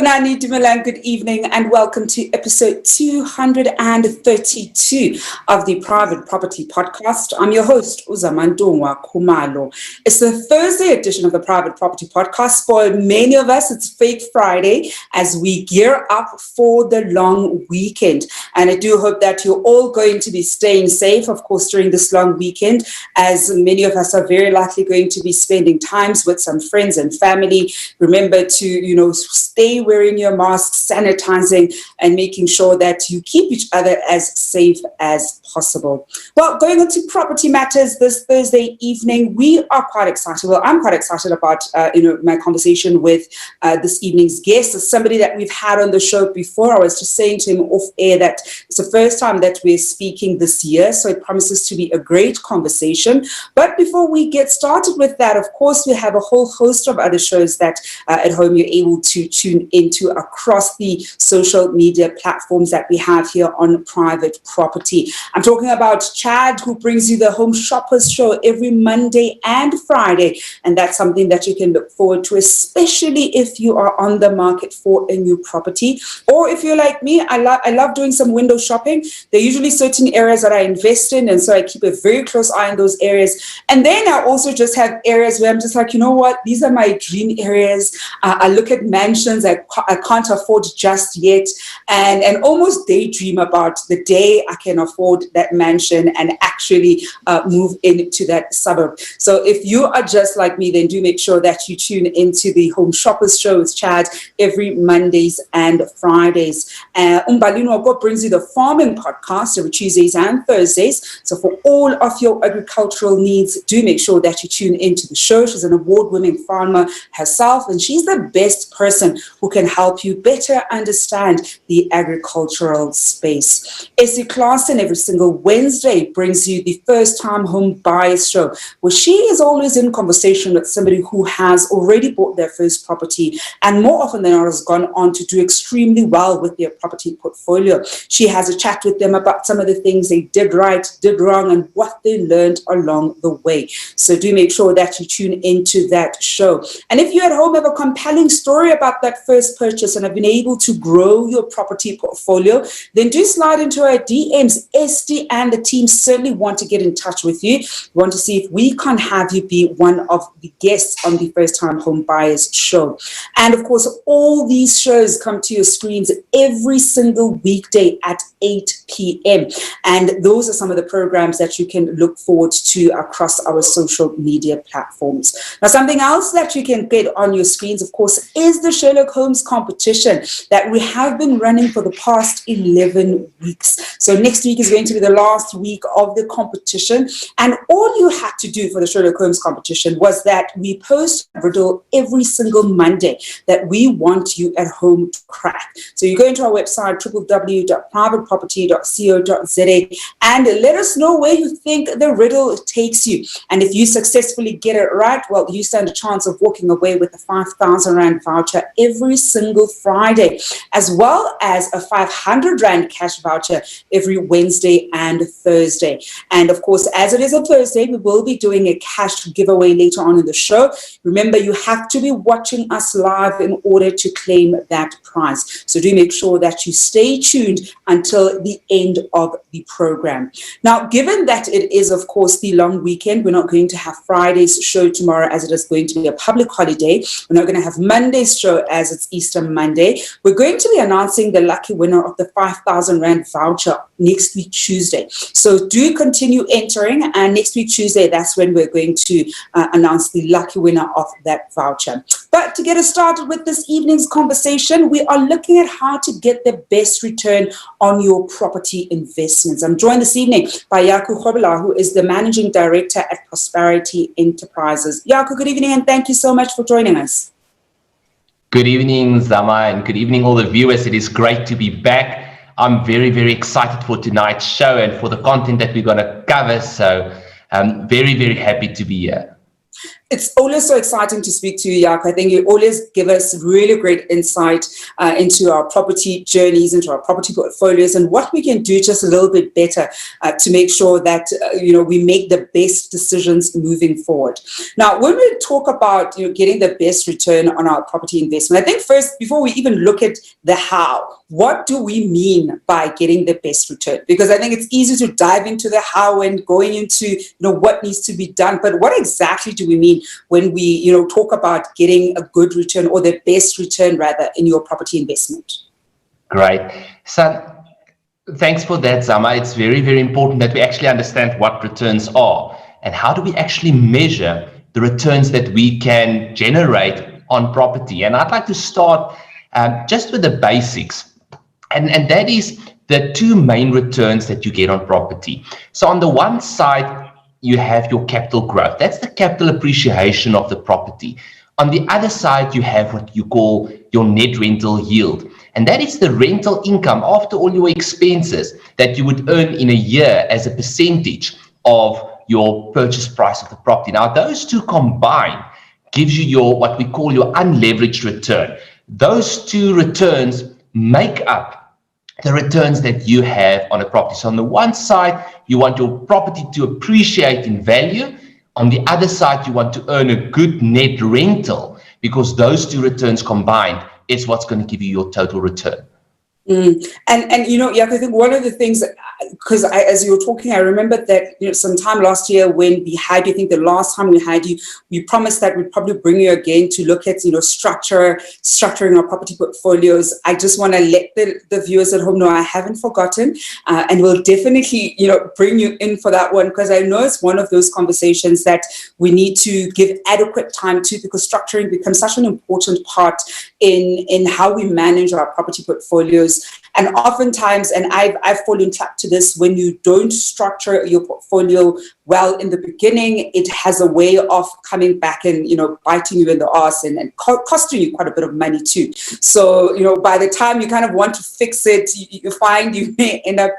Sabinani Dumoulin, good evening and welcome to episode 232 of the Private Property Podcast. I'm your host, Uzamantungwa Khumalo. It's the Thursday edition of the Private Property Podcast. For many of us, it's Fake Friday as we gear up for the long weekend. And I do hope that you're all going to be staying safe, of course, during this long weekend, as many of us are very likely going to be spending times with some friends and family. Remember to, stay wearing your mask, sanitizing, and making sure that you keep each other as safe as possible. Well, going on to property matters this Thursday evening, we are quite excited. Well, I'm quite excited about, my conversation with this evening's guest. It's somebody that we've had on the show before. I was just saying to him off air that it's the first time that we're speaking this year, so it promises to be a great conversation. But before we get started with that, of course, we have a whole host of other shows that at home you're able to tune into across the social media platforms that we have here on Private Property. I'm talking about Chad, who brings you the Home Shoppers Show every Monday and Friday, and that's something that you can look forward to, especially if you are on the market for a new property, or if you're like me, I love doing some window shopping. There are usually certain areas that I invest in, and so I keep a very close eye on those areas. And then I also just have areas where I'm just like, you know what, these are my dream areas. I look at mansions I can't afford just yet, and almost daydream about the day I can afford that mansion and actually move into that suburb. So if you are just like me, then do make sure that you tune into the Home Shoppers Show with Chad every Mondays and Fridays. Umbalino brings you the Farming Podcast every Tuesdays and Thursdays. So for all of your agricultural needs, do make sure that you tune into the show. She's an award-winning farmer herself, and she's the best person who can help you better understand the agricultural space. Essie Clarkson every single Wednesday brings you the First Time Home Buyers Show, where she is always in conversation with somebody who has already bought their first property and more often than not has gone on to do extremely well with their property portfolio. She has a chat with them about some of the things they did right, did wrong, and what they learned along the way. So do make sure that you tune into that show. And if you at home have a compelling story about that first purchase and have been able to grow your property portfolio, then do slide into our DMs. Esty and the team certainly want to get in touch with you. We want to see if we can have you be one of the guests on the First Time Home Buyers Show. And of course, all these shows come to your screens every single weekday at 8 p.m. And those are some of the programs that you can look forward to across our social media platforms. Now, something else that you can get on your screens, of course, is the Sherlock Holmes competition that we have been running for the past 11 weeks. So next week is going to be the last week of the competition. And all you had to do for the Sherlock Holmes competition was that we post a riddle every single Monday that we want you at home to crack. So you go into our website, www.privateproperty.co.za, and let us know where you think the riddle takes you. And if you successfully get it right, well, you stand a chance of walking away with a 5,000 Rand voucher every single Friday, as well as a 500 Rand cash voucher every Wednesday and Thursday. And of course, as it is a Thursday, we will be doing a cash giveaway later on in the show. Remember, you have to be watching us live in order to claim that prize. So do make sure that you stay tuned until the end of the program. Now, given that it is, of course, the long weekend, we're not going to have Friday's show tomorrow as it is going to be a public holiday. We're not going to have Monday's show as it's Easter Monday. We're going to be announcing the lucky winner of the 5,000 Rand voucher next week, Tuesday. So do continue entering, and next week, Tuesday, that's when we're going to announce the lucky winner of that voucher. But to get us started with this evening's conversation, we are looking at how to get the best return on your property investments. I'm joined this evening by Jaco Grobbelaar, who is the Managing Director at Prosperity Enterprises. Jaco, good evening, and thank you so much for joining us. Good evening, Zama, and good evening, all the viewers. It is great to be back. I'm very, very excited for tonight's show and for the content that we're going to cover. So I'm very, very happy to be here. It's always so exciting to speak to you, Jaco. I think you always give us really great insight into our property journeys, into our property portfolios, and what we can do just a little bit better to make sure that we make the best decisions moving forward. Now, when we talk about getting the best return on our property investment, I think first, before we even look at the how, what do we mean by getting the best return? Because I think it's easy to dive into the how and going into what needs to be done, but what exactly do we mean when we talk about getting a good return, or the best return rather, in your property investment? Great. So thanks for that, Zama. It's very, very important that we actually understand what returns are and how do we actually measure the returns that we can generate on property. And I'd like to start just with the basics. And that is the two main returns that you get on property. So on the one side, you have your capital growth. That's the capital appreciation of the property. On the other side, you have what you call your net rental yield. And that is the rental income after all your expenses that you would earn in a year as a percentage of your purchase price of the property. Now, those two combined gives you your what we call your unleveraged return. Those two returns make up the returns that you have on a property. So on the one side, you want your property to appreciate in value. On the other side, you want to earn a good net rental, because those two returns combined is what's going to give you your total return. And Jaco, I think one of the things, because as you were talking, I remember that sometime last year when we had you, I think the last time we had you, we promised that we'd probably bring you again to look at structuring our property portfolios. I just want to let the viewers at home know I haven't forgotten, and we'll definitely bring you in for that one, because I know it's one of those conversations that we need to give adequate time to, because structuring becomes such an important part in how we manage our property portfolios. And oftentimes, and I've fallen trap to this, when you don't structure your portfolio well in the beginning, it has a way of coming back and biting you in the arse and costing you quite a bit of money too. So by the time you kind of want to fix it, you find you may end up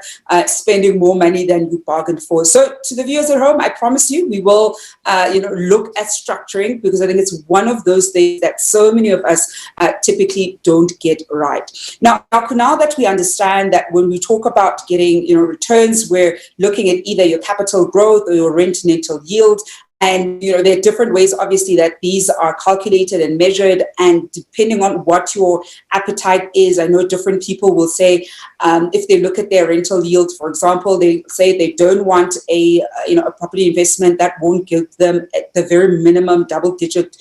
spending more money than you bargained for. So to the viewers at home, I promise you, we will look at structuring, because I think it's one of those things that so many of us typically don't get right. Now that we understand that when we talk about getting returns, we're looking at either your capital growth or your rental yield. And there are different ways, obviously, that these are calculated and measured, and depending on what your appetite is. I know different people will say, if they look at their rental yield, for example, they say they don't want a property investment that won't give them at the very minimum double-digit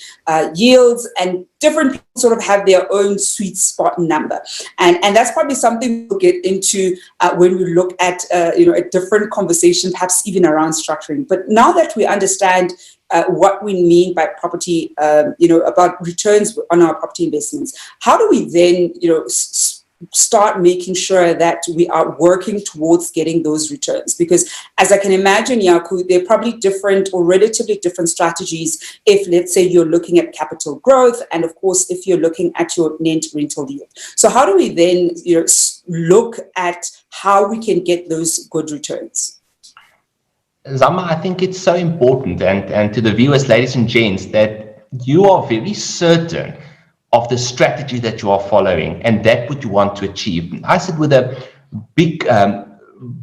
yields, and different people sort of have their own sweet spot number, and that's probably something we'll get into when we look at a different conversation, perhaps even around structuring. But now that we understand what we mean by property, about returns on our property investments, how do we then start making sure that we are working towards getting those returns? Because as I can imagine, Jaco, they're probably different or relatively different strategies if, let's say, you're looking at capital growth, and of course, if you're looking at your net rental yield. So how do we then look at how we can get those good returns? Zama, I think it's so important, and to the viewers, ladies and gents, that you are very certain of the strategy that you are following and that what you want to achieve. I said with a big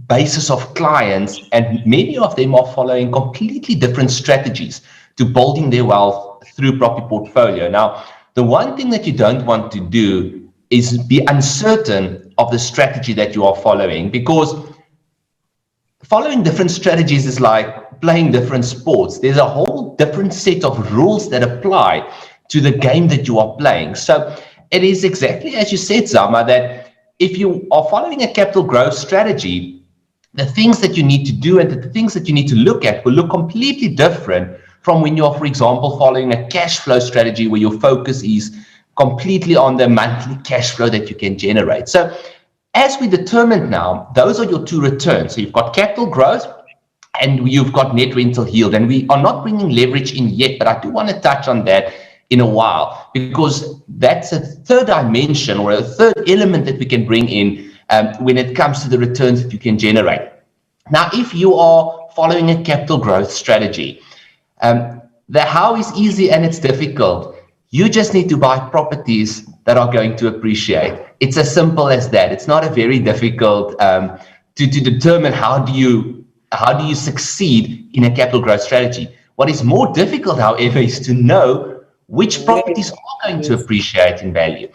basis of clients, and many of them are following completely different strategies to building their wealth through property portfolio. Now, the one thing that you don't want to do is be uncertain of the strategy that you are following, because following different strategies is like playing different sports. There's a whole different set of rules that apply to the game that you are playing. So it is exactly as you said, Zama, that if you are following a capital growth strategy, the things that you need to do and the things that you need to look at will look completely different from when you're, for example, following a cash flow strategy where your focus is completely on the monthly cash flow that you can generate. So as we determined now, those are your two returns. So you've got capital growth and you've got net rental yield. And we are not bringing leverage in yet, but I do want to touch on that in a while, because that's a third dimension or a third element that we can bring in when it comes to the returns that you can generate. Now, if you are following a capital growth strategy, The how is easy and it's difficult. You just need to buy properties that are going to appreciate. It's as simple as that. It's not a very difficult to determine how do you succeed in a capital growth strategy. What is more difficult, however, is to know which properties are going to appreciate in value.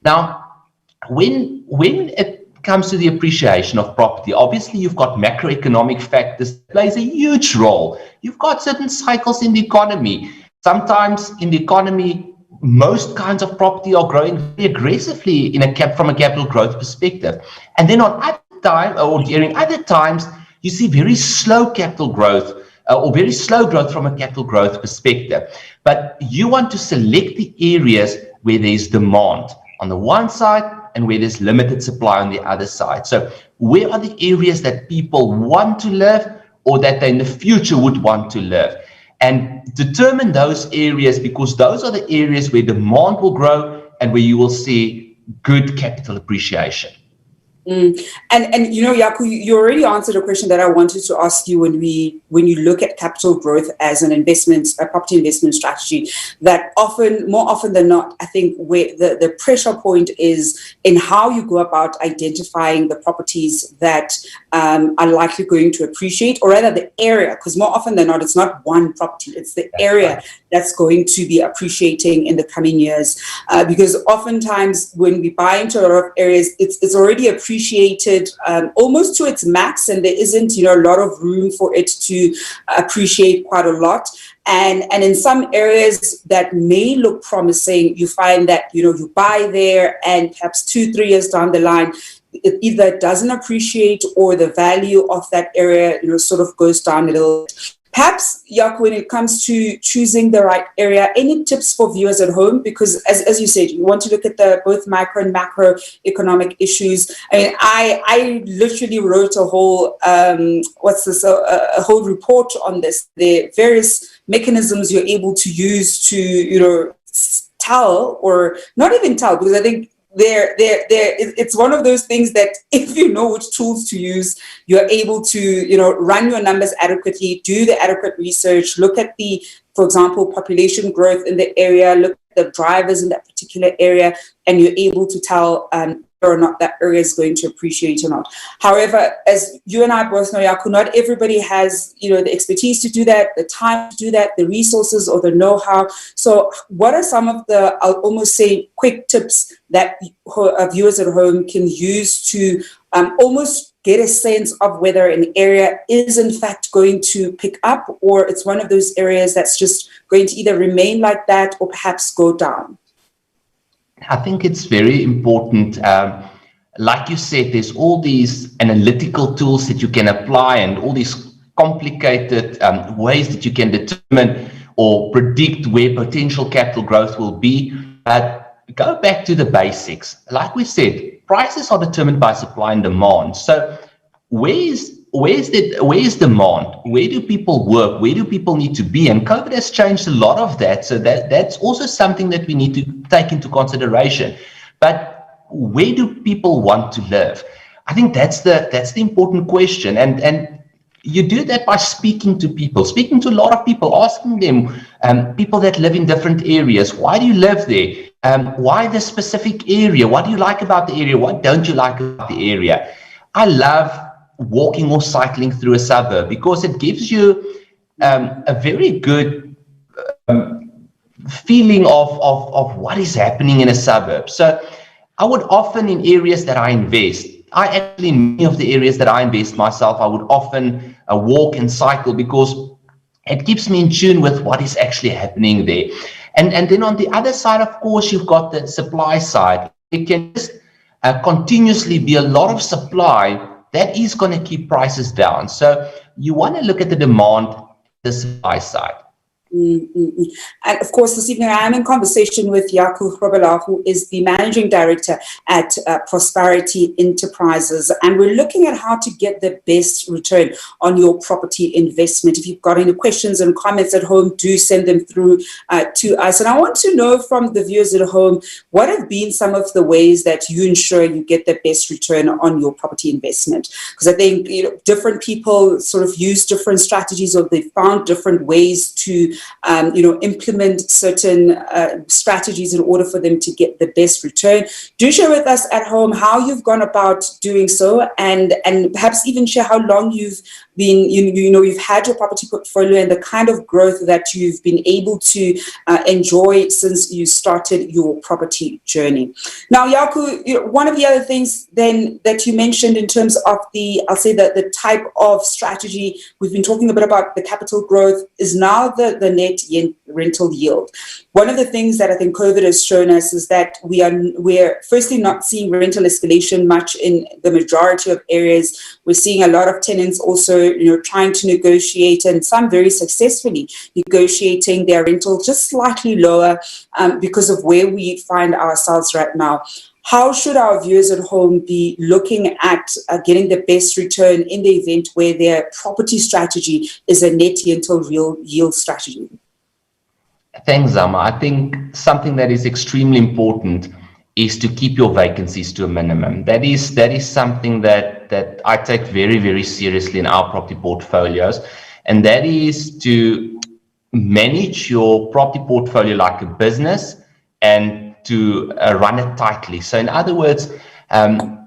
Now, when it comes to the appreciation of property, obviously you've got macroeconomic factors that plays a huge role. You've got certain cycles in the economy. Sometimes in the economy, most kinds of property are growing very aggressively from a capital growth perspective. And then on other time, or during other times, you see very slow capital growth or very slow growth from a capital growth perspective. But you want to select the areas where there's demand on the one side and where there's limited supply on the other side. So where are the areas that people want to live or that they in the future would want to live? And determine those areas, because those are the areas where demand will grow and where you will see good capital appreciation. And Jaco, you already answered a question that I wanted to ask you when you look at capital growth as an investment, a property investment strategy, that more often than not, I think where the pressure point is in how you go about identifying the properties that are likely going to appreciate, or rather the area, because more often than not, it's not one property, it's the area that's going to be appreciating in the coming years. Because oftentimes when we buy into a lot of areas, it's already appreciated almost to its max, and there isn't a lot of room for it to appreciate quite a lot. And in some areas that may look promising, you find that you buy there, and perhaps 2-3 years down the line, it either doesn't appreciate or the value of that area sort of goes down a little bit. Perhaps, Jaco, when it comes to choosing the right area, any tips for viewers at home? Because as you said, you want to look at both micro and macroeconomic issues. I mean, I literally wrote a whole, a whole report on this. The various mechanisms you're able to use to, tell, or not even tell, because I think it's one of those things that if you know which tools to use, you're able to, run your numbers adequately, do the adequate research, look at for example, population growth in the area, look at the drivers in that particular area, and you're able to tell whether or not that area is going to appreciate or not. However, as you and I both know, Jaco, not everybody has, the expertise to do that, the time to do that, the resources or the know-how. So what are some of the, I'll almost say, quick tips that viewers at home can use to almost get a sense of whether an area is in fact going to pick up, or it's one of those areas that's just going to either remain like that or perhaps go down? I think it's very important. Like you said, there's all these analytical tools that you can apply and all these complicated ways that you can determine or predict where potential capital growth will be. But go back to the basics. Like we said, prices are determined by supply and demand. So where is demand? Where do people work? Where do people need to be? And COVID has changed a lot of that. So that's also something that we need to take into consideration. But where do people want to live? I think that's the important question. And you do that by speaking to a lot of people, asking them, people that live in different areas, why do you live there? Why this specific area? What do you like about the area? What don't you like about the area? I love walking or cycling through a suburb because it gives you a very good feeling of what is happening in a suburb. So I would often, in areas that I invest, in many of the areas that I invest myself, I would often walk and cycle because it keeps me in tune with what is actually happening there. And then on the other side, of course, you've got the supply side. It can just continuously be a lot of supply that is going to keep prices down. So you want to look at the demand, the supply side. And of course, this evening I am in conversation with Jaco Grobbelaar, who is the Managing Director at Prosperity Enterprises. And we're looking at how to get the best return on your property investment. If you've got any questions and comments at home, do send them through to us. And I want to know from the viewers at home, what have been some of the ways that you ensure you get the best return on your property investment? Because I think different people sort of use different strategies, or they found different ways to implement certain strategies in order for them to get the best return. Do share with us at home how you've gone about doing so, and perhaps even share how long you've been, you've had your property portfolio and the kind of growth that you've been able to enjoy since you started your property journey. Now, Jaco, one of the other things then that you mentioned in terms of the type of strategy, we've been talking a bit about the capital growth, is now the net rental yield. One of the things that I think COVID has shown us is that we're firstly not seeing rental escalation much in the majority of areas. We're seeing a lot of tenants also, trying to negotiate, and some very successfully negotiating their rental just slightly lower because of where we find ourselves right now. How should our viewers at home be looking at getting the best return in the event where their property strategy is a net rental yield strategy? Thanks, Zama. I think something that is extremely important is to keep your vacancies to a minimum. That is something that I take very, very seriously in our property portfolios, and that is to manage your property portfolio like a business and to run it tightly. So in other words,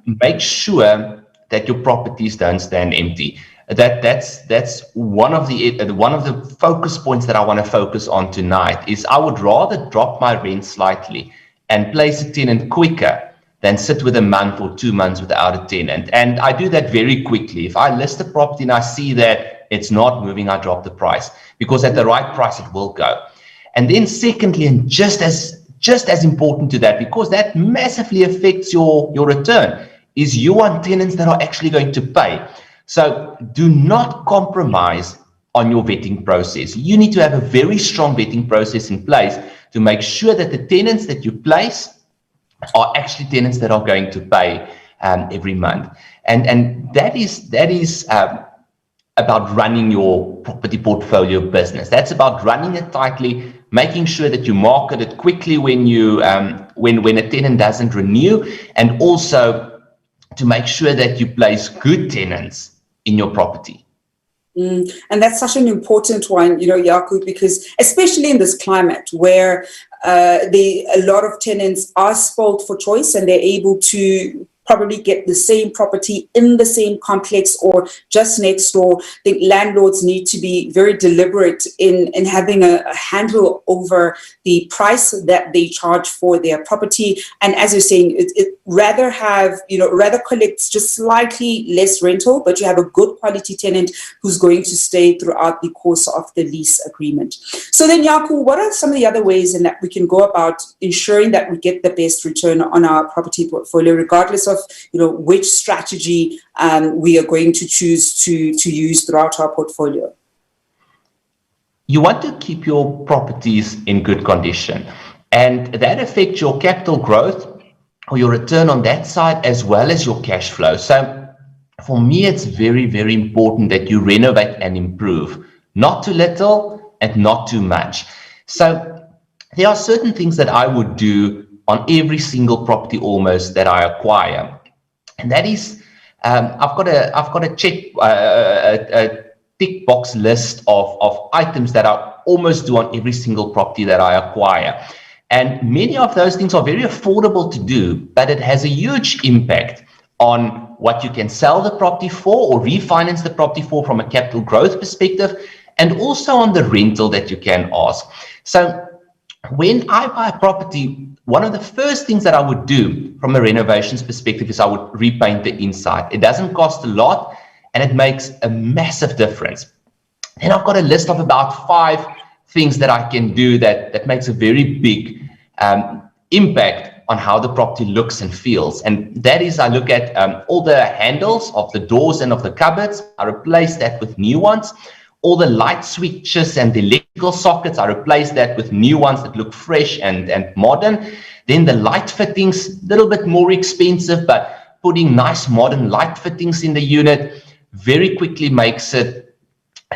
make sure that your properties don't stand empty. That's one of the focus points that I want to focus on tonight. Is I would rather drop my rent slightly and place a tenant quicker than sit with a month or 2 months without a tenant. And I do that very quickly. If I list a property and I see that it's not moving, I drop the price, because at the right price it will go. And then secondly, and just as important to that, because that massively affects your return, is you want tenants that are actually going to pay. So do not compromise on your vetting process. You need to have a very strong vetting process in place to make sure that the tenants that you place are actually tenants that are going to pay every month. And that is about running your property portfolio business. That's about running it tightly, making sure that you market it quickly when a tenant doesn't renew, and also to make sure that you place good tenants in your property. And that's such an important one, Jaco, because especially in this climate where a lot of tenants are spoiled for choice and they're able to probably get the same property in the same complex or just next door. I think landlords need to be very deliberate in having a handle over the price that they charge for their property. And as you're saying, it rather collect just slightly less rental, but you have a good quality tenant who's going to stay throughout the course of the lease agreement. So then, Jaco, what are some of the other ways in that we can go about ensuring that we get the best return on our property portfolio, regardless of which strategy we are going to choose to use throughout our portfolio? You want to keep your properties in good condition, and that affects your capital growth or your return on that side, as well as your cash flow. So for me, it's very, very important that you renovate and improve, not too little and not too much. So there are certain things that I would do on every single property almost that I acquire. And that is, I've got a tick box list of items that I almost do on every single property that I acquire. And many of those things are very affordable to do, but it has a huge impact on what you can sell the property for or refinance the property for from a capital growth perspective, and also on the rental that you can ask. So when I buy a property, one of the first things that I would do from a renovations perspective is I would repaint the inside. It doesn't cost a lot and it makes a massive difference. Then I've got a list of about 5 things that I can do that makes a very big impact on how the property looks and feels. And that is, I look at all the handles of the doors and of the cupboards. I replace that with new ones. all the light switches and the electrical sockets, I replaced that with new ones that look fresh and modern. Then the light fittings, a little bit more expensive, but putting nice modern light fittings in the unit very quickly makes it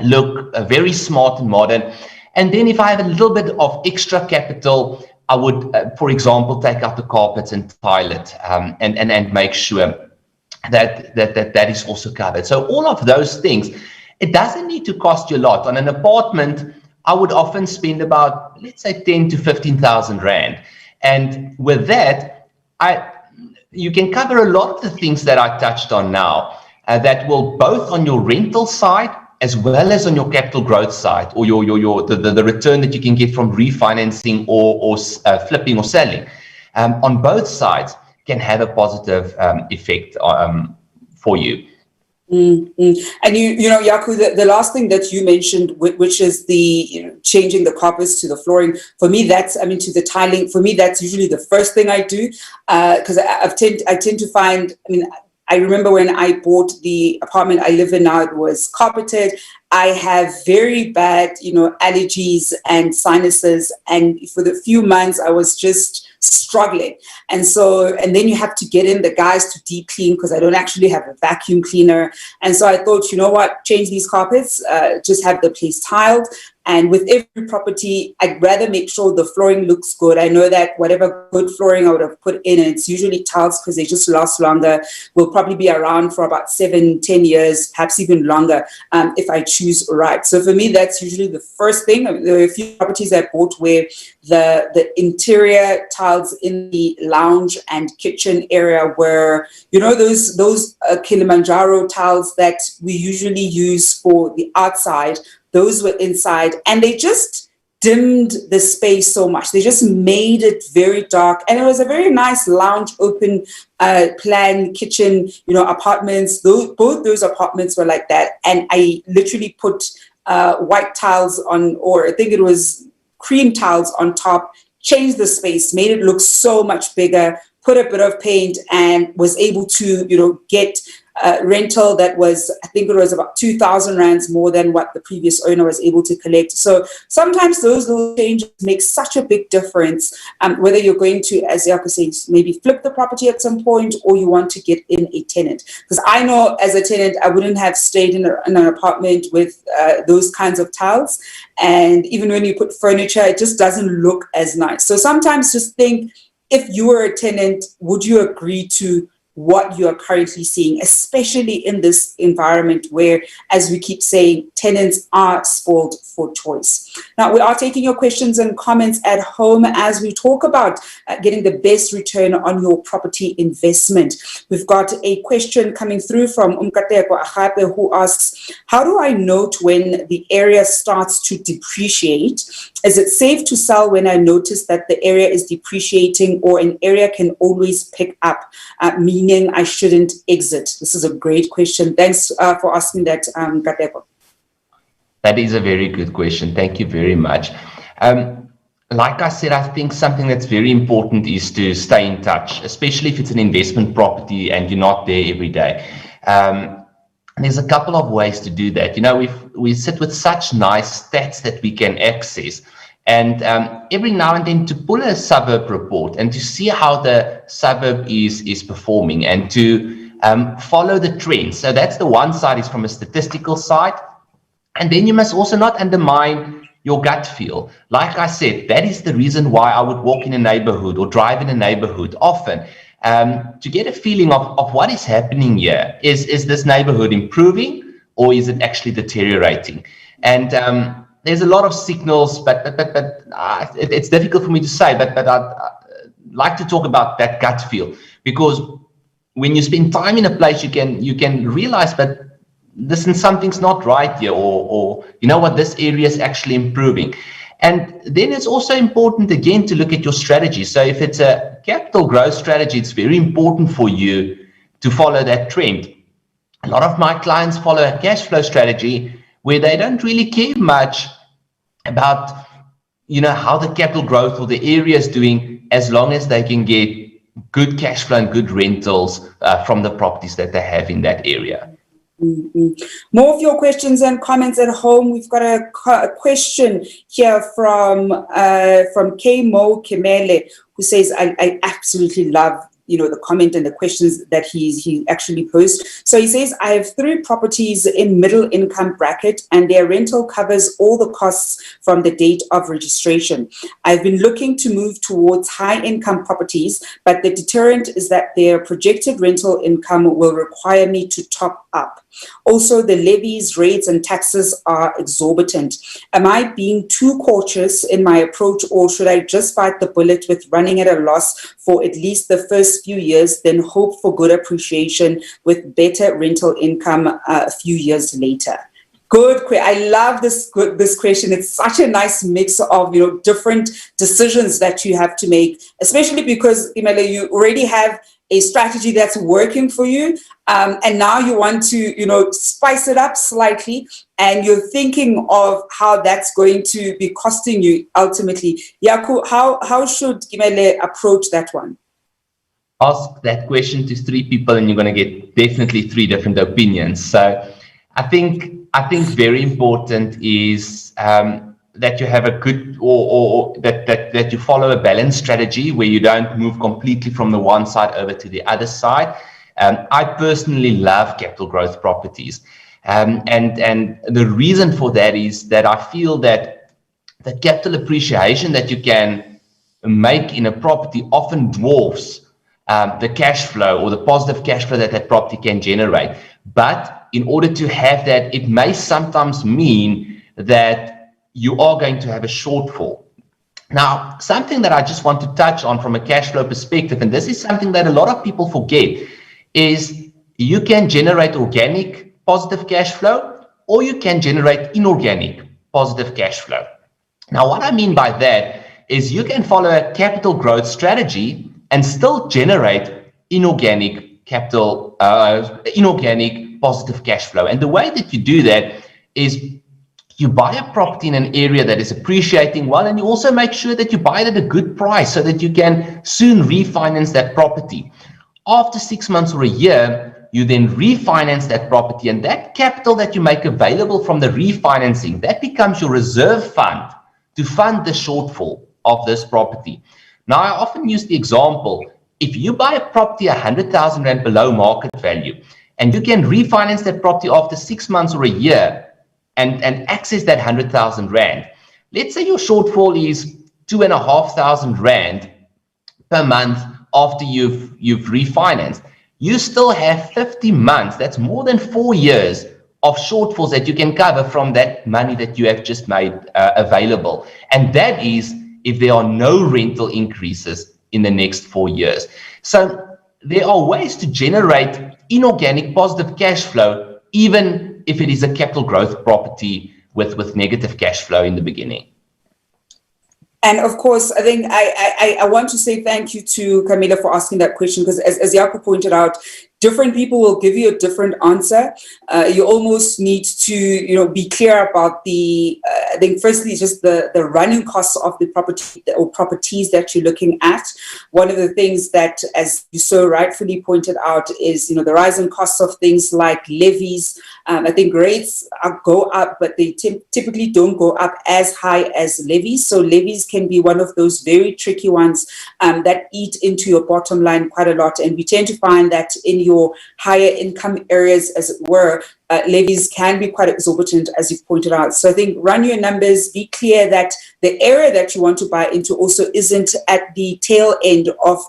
look very smart and modern. And then if I have a little bit of extra capital, I would, for example, take out the carpets and tile it, and make sure that is also covered. So all of those things, it doesn't need to cost you a lot. On an apartment, I would often spend about, let's say, 10 to 15,000 Rand. And with that, you can cover a lot of the things that I touched on now, that will both on your rental side as well as on your capital growth side, or the return that you can get from refinancing or flipping or selling. On both sides can have a positive effect for you. And you know, Jaco, the last thing that you mentioned, which is the changing the carpets to the flooring. For me, to the tiling. For me, that's usually the first thing I do, because I tend to find. I remember when I bought the apartment I live in now, it was carpeted. I have very bad, allergies and sinuses. And for the few months, I was just struggling. And then you have to get in the guys to deep clean because I don't actually have a vacuum cleaner. And so I thought, you know what, change these carpets, just have the place tiled. And with every property, I'd rather make sure the flooring looks good. I know that whatever good flooring I would have put in, and it's usually tiles because they just last longer, will probably be around for about 7-10 years, perhaps even longer, if I choose right. So for me, that's usually the first thing. There are a few properties I bought where the interior tiles in the lounge and kitchen area were, those Kilimanjaro tiles that we usually use for the outside. Those were inside, and they just dimmed the space so much. They just made it very dark, and it was a very nice lounge, open plan kitchen, apartments. Both those apartments were like that, and I literally put white tiles on, or I think it was cream tiles on top, changed the space, made it look so much bigger, put a bit of paint, and was able to, get rental that was, I think it was about 2,000 rands more than what the previous owner was able to collect. So sometimes those little changes make such a big difference, whether you're going to, as Jaco says, maybe flip the property at some point, or you want to get in a tenant. Because I know as a tenant, I wouldn't have stayed in an apartment with those kinds of tiles. And even when you put furniture, it just doesn't look as nice. So sometimes just think, if you were a tenant, would you agree to what you are currently seeing, especially in this environment where, as we keep saying, tenants are spoiled for choice. Now, we are taking your questions and comments at home as we talk about getting the best return on your property investment. We've got a question coming through from Umkateko Ahape, who asks, how do I note when the area starts to depreciate? Is it safe to sell when I notice that the area is depreciating, or an area can always pick up, meaning I shouldn't exit? This is a great question. Thanks for asking that, Kateko. That is a very good question. Thank you very much. Like I said, I think something that's very important is to stay in touch, especially if it's an investment property and you're not there every day. There's a couple of ways to do that. We sit with such nice stats that we can access. And every now and then to pull a suburb report and to see how the suburb is performing and to follow the trends. So that's the one side, is from a statistical side. And then you must also not undermine your gut feel. Like I said, that is the reason why I would walk in a neighborhood or drive in a neighborhood often, to get a feeling of what is happening here. Is this neighborhood improving, or is it actually deteriorating? And there's a lot of signals, but it's difficult for me to say, but I'd like to talk about that gut feel, because when you spend time in a place, you can realize that something's not right here, or this area is actually improving. And then it's also important, again, to look at your strategy. So if it's a capital growth strategy, it's very important for you to follow that trend. A lot of my clients follow a cash flow strategy where they don't really care much about, how the capital growth or the area is doing, as long as they can get good cash flow and good rentals from the properties that they have in that area. More of your questions and comments at home. We've got a question here from K Mo Kemele, who says, I absolutely love the comment and the questions that he actually posed. So he says, I have 3 properties in middle income bracket and their rental covers all the costs from the date of registration. I've been looking to move towards high income properties, but the deterrent is that their projected rental income will require me to top up. Also, the levies, rates, and taxes are exorbitant. Am I being too cautious in my approach, or should I just bite the bullet with running at a loss for at least the first few years, then hope for good appreciation with better rental income a few years later? Good question. I love this question. It's such a nice mix of different decisions that you have to make, especially because Imele, you already have a strategy that's working for you, and now you want to spice it up slightly, and you're thinking of how that's going to be costing you ultimately. Jaco, how should Imele approach that one? Ask that question to 3 people and you're going to get definitely 3 different opinions. So I think very important is that you have a good or that you follow a balanced strategy where you don't move completely from the one side over to the other side. I personally love capital growth properties, and the reason for that is that I feel that the capital appreciation that you can make in a property often dwarfs the cash flow or the positive cash flow that property can generate. But in order to have that, it may sometimes mean that you are going to have a shortfall. Now, something that I just want to touch on from a cash flow perspective, and this is something that a lot of people forget, is you can generate organic positive cash flow, or you can generate inorganic positive cash flow. Now, what I mean by that is you can follow a capital growth strategy and still generate inorganic positive cash flow. And the way that you do that is you buy a property in an area that is appreciating well, and you also make sure that you buy it at a good price so that you can soon refinance that property. After 6 months or a year, you then refinance that property, and that capital that you make available from the refinancing, that becomes your reserve fund to fund the shortfall of this property. Now, I often use the example, if you buy a property 100,000 Rand below market value, and you can refinance that property after 6 months or a year and access that 100,000 Rand, let's say your shortfall is 2,500 Rand per month after you've refinanced, you still have 50 months, that's more than 4 years of shortfalls that you can cover from that money that you have just made available. And that is if there are no rental increases in the next 4 years. So there are ways to generate inorganic positive cash flow, even if it is a capital growth property with negative cash flow in the beginning. And of course, I think I want to say thank you to Camilla for asking that question, because as Jaco pointed out, different people will give you a different answer. You almost need to, be clear about I think firstly, just the running costs of the property or properties that you're looking at. One of the things that, as you so rightfully pointed out, is, the rising costs of things like levies. I think rates go up, but they typically don't go up as high as levies. So levies can be one of those very tricky ones that eat into your bottom line quite a lot. And we tend to find that in your higher income areas, as it were, levies can be quite exorbitant, as you've pointed out. So I think run your numbers, be clear that the area that you want to buy into also isn't at the tail end of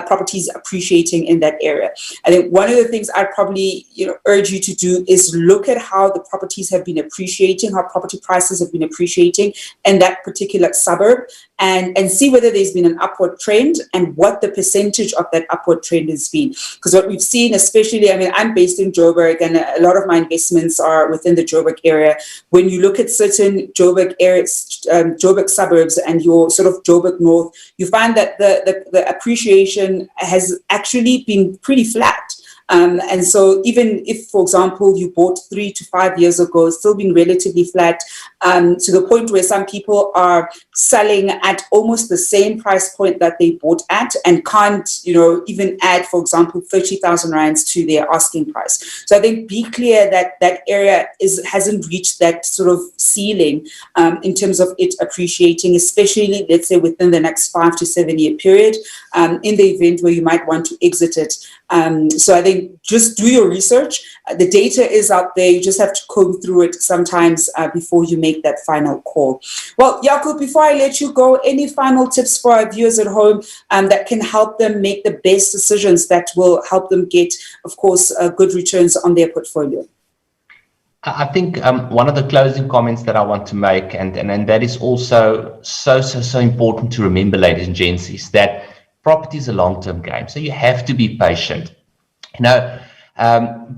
properties appreciating in that area. I think one of the things I'd probably urge you to do is look at how the properties have been appreciating, how property prices have been appreciating in that particular suburb, and see whether there's been an upward trend and what the percentage of that upward trend has been. Because what we've seen, especially, I'm based in Joburg, and a lot of my investments are within the Joburg area. When you look at certain Joburg areas, Joburg suburbs, and your sort of Joburg North, you find that the appreciation has actually been pretty flat. And so even if, for example, you bought 3 to 5 years ago, it's still been relatively flat, to the point where some people are selling at almost the same price point that they bought at and can't, even add, for example, 30,000 rands to their asking price. So I think be clear that that area hasn't reached that sort of ceiling in terms of it appreciating, especially, let's say, within the next 5 to 7 year period, in the event where you might want to exit it. So I think just do your research. The data is out there. You just have to comb through it sometimes before you make that final call. Well, Jaco, before I let you go, any final tips for our viewers at home that can help them make the best decisions that will help them get, of course, good returns on their portfolio? I think one of the closing comments that I want to make, and that is also so important to remember, ladies and gents, is that property is a long-term game. So you have to be patient.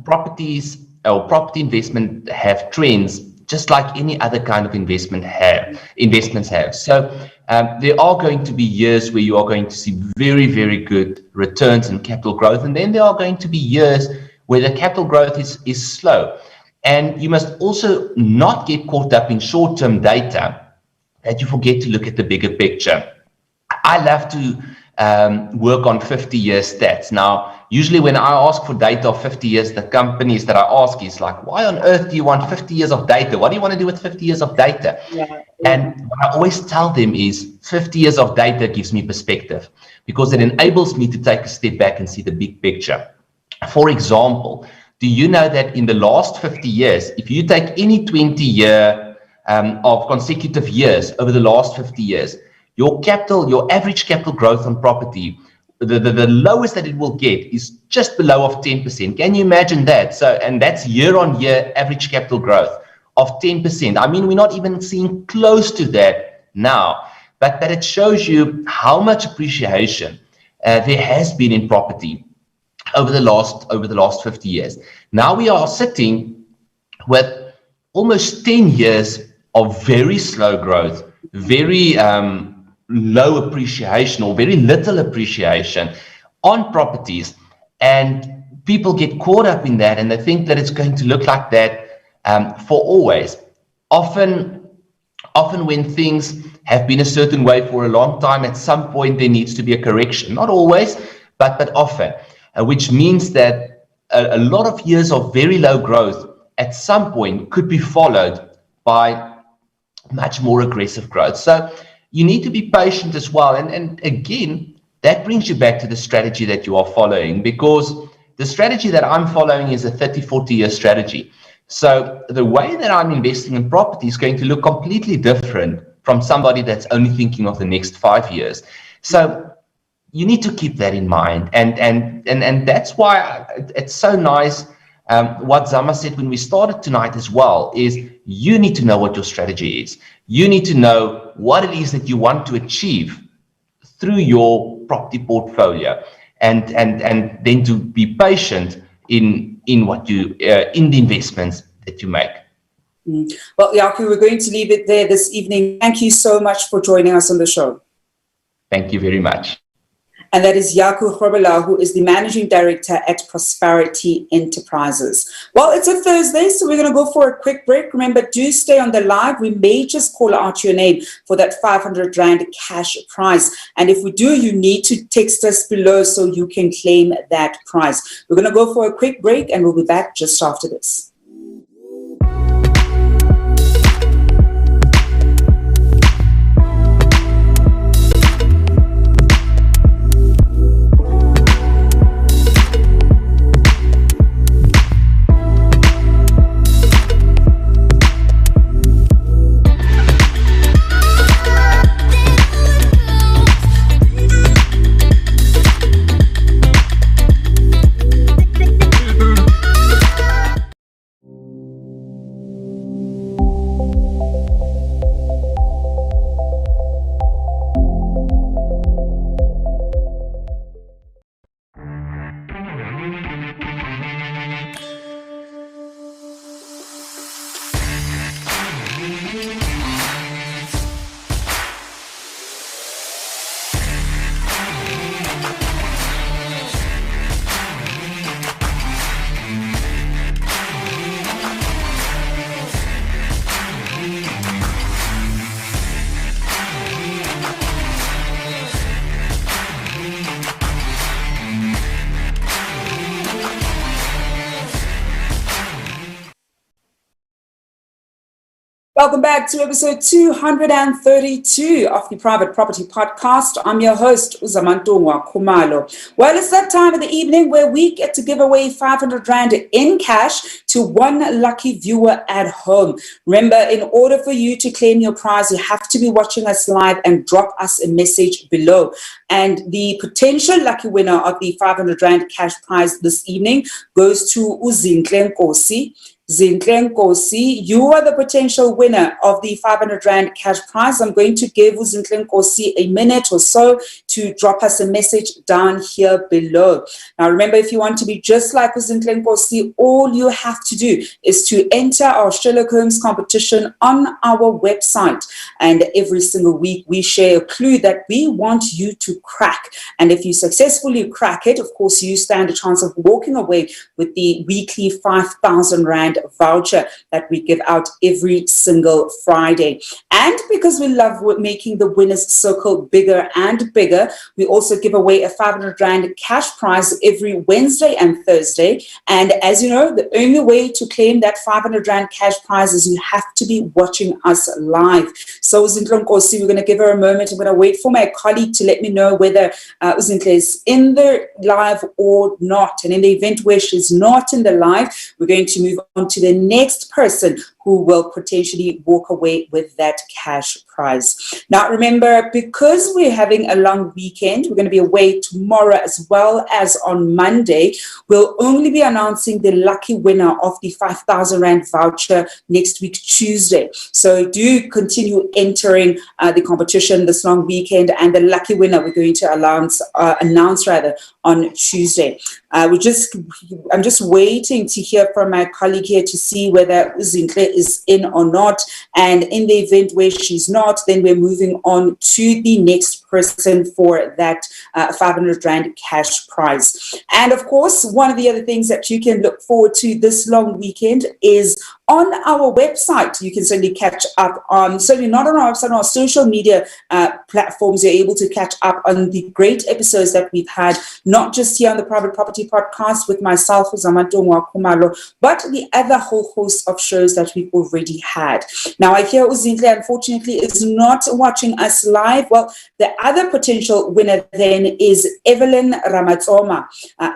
Properties or property investment have trends just like any other kind of investments have. So there are going to be years where you are going to see very, very good returns and capital growth. And then there are going to be years where the capital growth is slow. And you must also not get caught up in short-term data that you forget to look at the bigger picture. I love to work on 50-year stats. Now, usually when I ask for data of 50 years, the companies that I ask is like, why on earth do you want 50 years of data? What do you want to do with 50 years of data? Yeah. And what I always tell them is 50 years of data gives me perspective because it enables me to take a step back and see the big picture. For example, do you know that in the last 50 years, if you take any 20-year of consecutive years over the last 50 years, your average capital growth on property, the lowest that it will get is just below of 10%. Can you imagine that? So, and that's year-on-year average capital growth of 10%. I mean, we're not even seeing close to that now, but it shows you how much appreciation there has been in property over the last 50 years. Now we are sitting with almost 10 years of very slow growth, very low appreciation or very little appreciation on properties, and people get caught up in that and they think that it's going to look like that for always. Often when things have been a certain way for a long time, at some point there needs to be a correction. Not always, but often. Which means that a lot of years of very low growth at some point could be followed by much more aggressive growth. So you need to be patient as well. And again, that brings you back to the strategy that you are following, because the strategy that I'm following is a 30, 40-year strategy. So the way that I'm investing in property is going to look completely different from somebody that's only thinking of the next 5 years. So you need to keep that in mind, and that's why it's so nice. What Zama said when we started tonight as well is you need to know what your strategy is. You need to know what it is that you want to achieve through your property portfolio, and then to be patient in what you in the investments that you make. Well, Jaco, we're going to leave it there this evening. Thank you so much for joining us on the show. Thank you very much. And that is Jaco Grobbelaar, who is the Managing Director at Prosperity Enterprises. Well, it's a Thursday, so we're going to go for a quick break. Remember, do stay on the live. We may just call out your name for that 500 Rand cash prize. And if we do, you need to text us below so you can claim that prize. We're going to go for a quick break, and we'll be back just after this. Welcome back to episode 232 of the Private Property Podcast. I'm your host, Uzamantungwa Khumalo. Well, it's that time of the evening where we get to give away 500 Rand in cash to one lucky viewer at home. Remember, in order for you to claim your prize, you have to be watching us live and drop us a message below. And the potential lucky winner of the 500 Rand cash prize this evening goes to Uzinhle Nkosi. Zinhle Nkosi, you are the potential winner of the 500 Rand cash prize. I'm going to give Zinhle Nkosi a minute or so to drop us a message down here below. Now, remember, if you want to be just like Zinhle Nkosi, all you have to do is to enter our Sherlock Holmes competition on our website. And every single week, we share a clue that we want you to crack. And if you successfully crack it, of course, you stand a chance of walking away with the weekly 5,000 Rand voucher that we give out every single Friday. And because we love making the winners circle bigger and bigger, we also give away a 500 Rand cash prize every Wednesday and Thursday. And as you know, the only way to claim that 500 Rand cash prize is you have to be watching us live. So Zinhle Nkosi, we're going to give her a moment. I'm going to wait for my colleague to let me know whether Zinhle is in the live or not. And in the event where she's not in the live, we're going to move on to the next person who will potentially walk away with that cash prize. Now, remember, because we're having a long weekend, we're going to be away tomorrow as well as on Monday. We'll only be announcing the lucky winner of the 5,000 Rand voucher next week, Tuesday. So do continue entering the competition this long weekend, and the lucky winner we're going to announce on Tuesday. I'm just waiting to hear from my colleague here to see whether Zinhle is in or not. And in the event where she's not, then we're moving on to the next person for that 500 Rand cash prize. And of course, one of the other things that you can look forward to this long weekend is on our website. You can certainly catch up on, certainly not on our website, on our social media platforms. You're able to catch up on the great episodes that we've had, not just here on the Private Property Podcast with myself, Uzamantungwa Khumalo, but the other whole host of shows that we've already had. Now, I hear Zinhle, unfortunately, is not watching us live. Well, the other potential winner then is Evelyn Ramatsoma.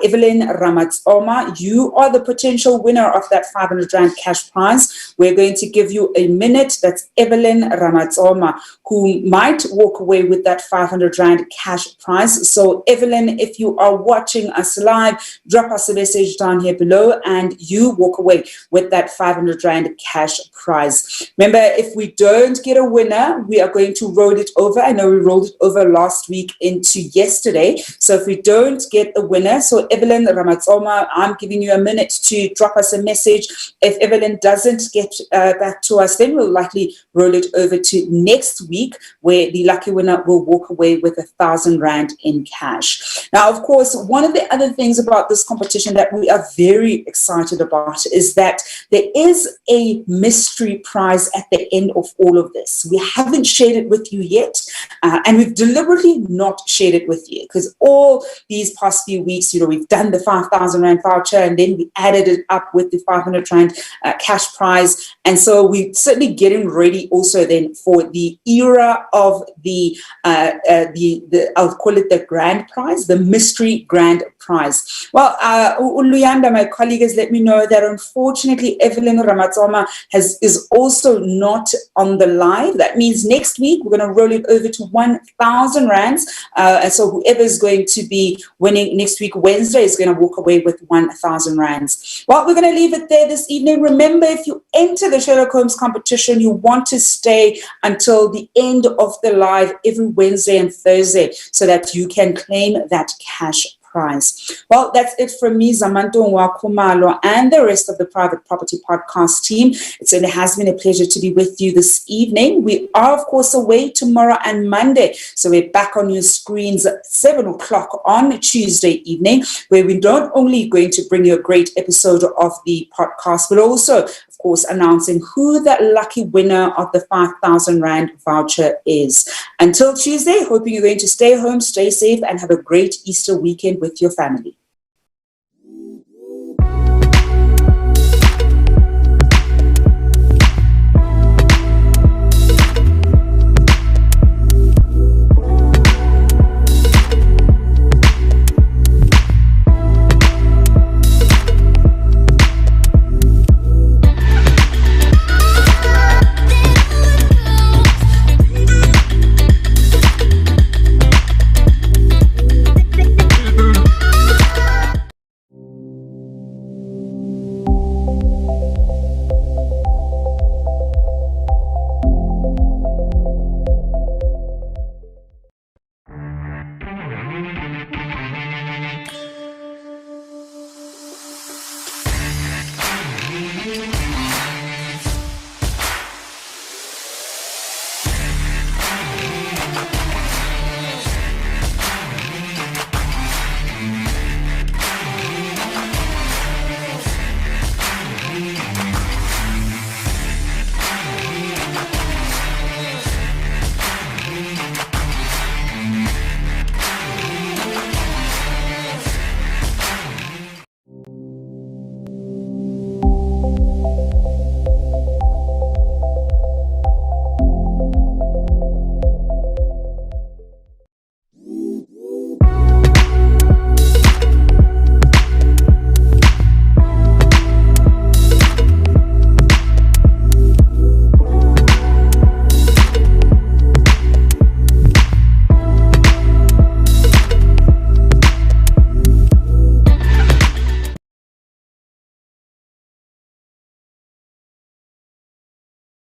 Evelyn Ramatsoma, you are the potential winner of that 500 Rand cash prize. We're going to give you a minute. That's Evelyn Ramatsoma, who might walk away with that 500 Rand cash prize. So, Evelyn, if you are watching us live, drop us a message down here below and you walk away with that 500 Rand cash prize. Remember, if we don't get a winner, we are going to roll it over. I know we rolled it over last week into yesterday. So if we don't get a winner, so Evelyn Ramatsoma, I'm giving you a minute to drop us a message. If Evelyn doesn't get back to us, then we'll likely roll it over to next week, where the lucky winner will walk away with 1,000 Rand in cash. Now, of course, one of the other things about this competition that we are very excited about is that there is a mystery prize at the end of all of this. We haven't shared it with you yet, and we've deliberately not shared it with you because all these past few weeks, we've done the 5,000 Rand voucher and then we added it up with the 500 Rand cash prize. And so we're certainly getting ready also then for the era of the I'll call it the grand prize, the mystery grand prize. Well, Uluyanda, my colleague, has let me know that unfortunately Evelyn Ramatsoma is also not on the live. That means next week we're going to roll it over to 1,000 Rands. And so whoever is going to be winning next week, Wednesday, is going to walk away with 1,000 Rands. Well, we're going to leave it there this evening. Remember, if you enter the Sherlock Holmes competition, you want to stay until the end of the live every Wednesday and Thursday so that you can claim that cash prize. Well, that's it from me, Zamantungwa Khumalo, and the rest of the Private Property Podcast team. It certainly has been a pleasure to be with you this evening. We are, of course, away tomorrow and Monday, so we're back on your screens at 7 o'clock on Tuesday evening, where we're not only going to bring you a great episode of the podcast, but also, of course, announcing who that lucky winner of the 5,000 Rand voucher is. Until Tuesday, hoping you're going to stay home, stay safe, and have a great Easter weekend with your family.